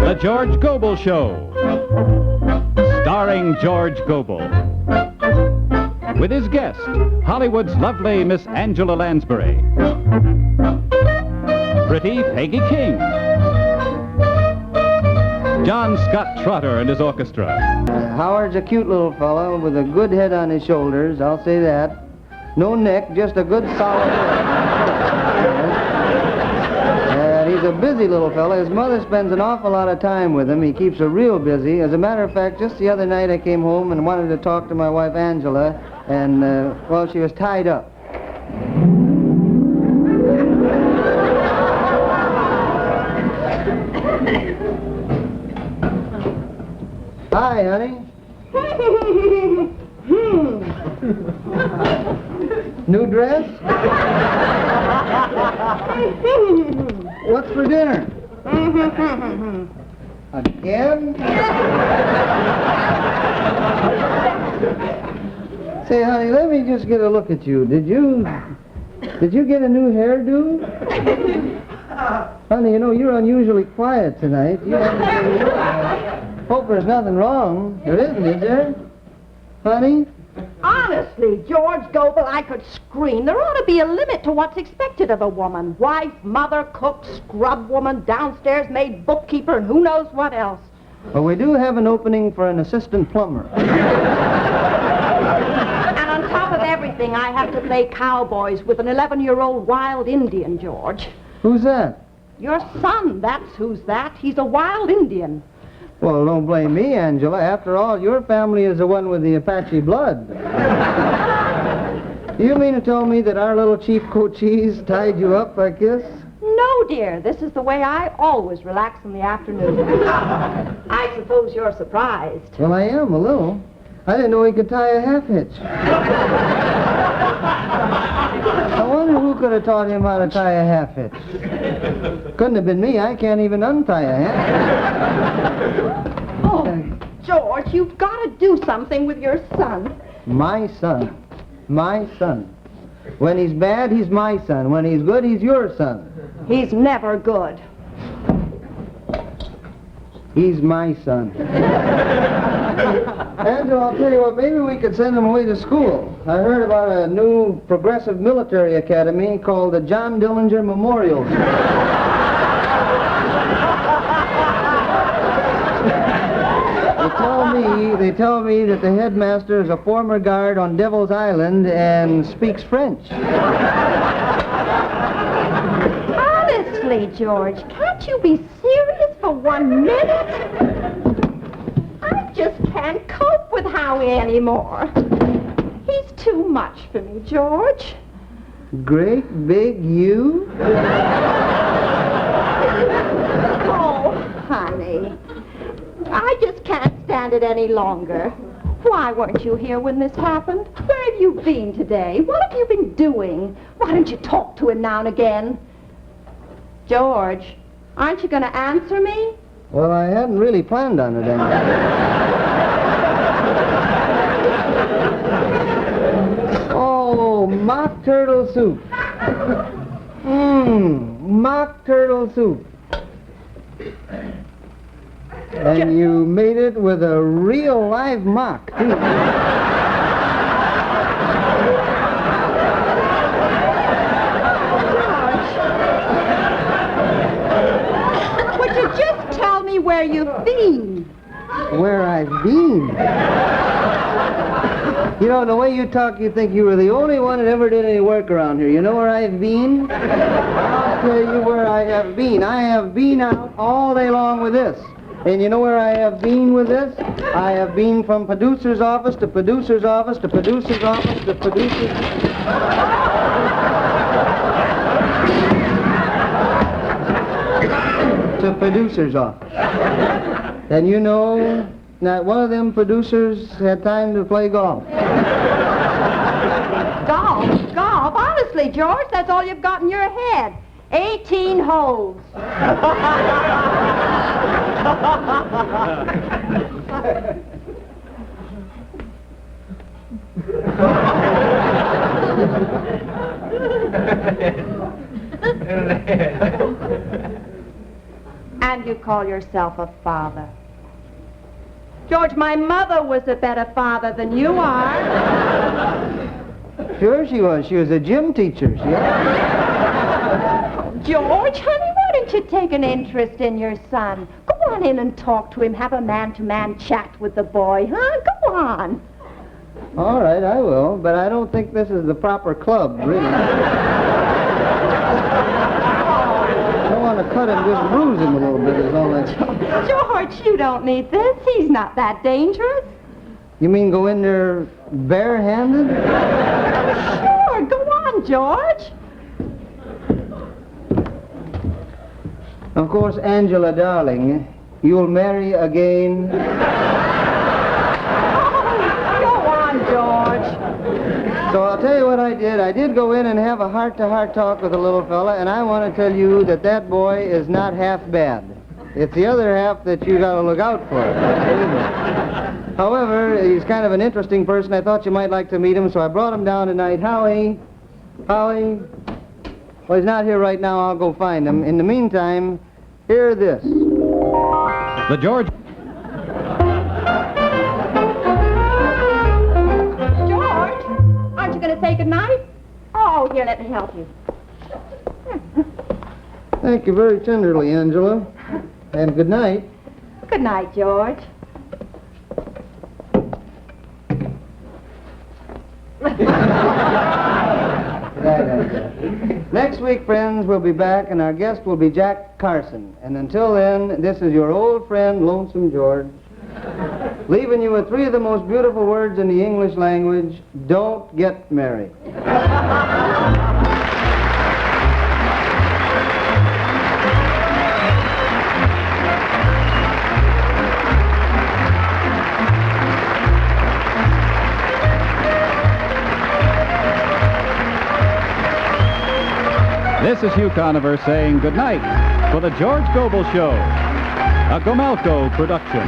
The George Gobel Show, starring George Gobel, with his guest, Hollywood's lovely Miss Angela Lansbury, pretty Peggy King, John Scott Trotter and his orchestra. Howard's a cute little fellow with a good head on his shoulders, I'll say that. No neck, just a good solid head. He's a busy little fellow. His mother spends an awful lot of time with him. He keeps her real busy. As a matter of fact, just the other night I came home and wanted to talk to my wife Angela, and, well, she was tied up. Hi, honey. New dress? What's for dinner? Again? Say, honey, let me just get a look at you. Did you get a new hairdo? Honey, you know, you're unusually quiet tonight. You hope there's nothing wrong. There isn't, is there? Honey? Honestly, George Gobel, I could scream. There ought to be a limit to what's expected of a woman. Wife, mother, cook, scrub woman, downstairs maid, bookkeeper, and who knows what else. Well, we do have an opening for an assistant plumber. And on top of everything, I have to play cowboys with an 11-year-old wild Indian, George. Who's that? Your son, that's who's that. He's a wild Indian. Well, don't blame me, Angela. After all, your family is the one with the Apache blood. You mean to tell me that our little Chief Cochise tied you up, I guess? No, dear. This is the way I always relax in the afternoon. I suppose you're surprised. Well, I am, a little. I didn't know he could tie a half-hitch. I wonder who could have taught him how to tie a half-hitch. Couldn't have been me. I can't even untie a half-hitch. Oh, George, you've got to do something with your son. My son. My son. When he's bad, he's my son. When he's good, he's your son. He's never good. He's my son. Angela, I'll tell you what, maybe we could send him away to school. I heard about a new progressive military academy called the John Dillinger Memorial. They tell me that the headmaster is a former guard on Devil's Island and speaks French. Honestly, George, can't you be serious for 1 minute? I just can't cope with Howie anymore. He's too much for me, George. Great big you? Oh, honey. I just can't stand it any longer. Why weren't you here when this happened? Where have you been today? What have you been doing? Why don't you talk to him now and again? George, aren't you going to answer me? Well, I hadn't really planned on it anyway. Oh, mock turtle soup. Mock turtle soup. And you made it with a real live mock, too. Would you just tell me where you've been? Where I've been? You know, the way you talk, you think you were the only one that ever did any work around here. You know where I've been? I'll tell you where I have been. I have been out all day long with this. And you know where I have been with this? I have been from producer's office to producer's office to producer's office to producer's... to producer's office. And you know, not one of them producers had time to play golf. Golf? Golf? Honestly, George, that's all you've got in your head. 18 holes. And you call yourself a father? George, my mother was a better father than you are. Sure she was. She was a gym teacher, see? George, honey, why don't you take an interest in your son? Go on in and talk to him. Have a man-to-man chat with the boy, huh? Go on. All right, I will, but I don't think this is the proper club, really. I don't want to cut him, just bruise him a little bit is all that. George, you don't need this. He's not that dangerous. You mean go in there barehanded? Sure, go on, George. Of course, Angela, darling, you'll marry again. George. So I'll tell you what I did. I did go in and have a heart-to-heart talk with the little fella, and I want to tell you that that boy is not half bad. It's the other half that you got to look out for. However, he's kind of an interesting person. I thought you might like to meet him, so I brought him down tonight. Howie? Howie? Well, he's not here right now. I'll go find him. In the meantime, hear this. The George... Aren't you going to say goodnight? Oh, here, let me help you. Thank you very tenderly, Angela. And good night. Good night, George. Next week, friends, we'll be back, and our guest will be Jack Carson. And until then, this is your old friend, Lonesome George, leaving you with three of the most beautiful words in the English language: don't get married. This is Hugh Conover saying good night for the George Gobel Show, a Gomelco production.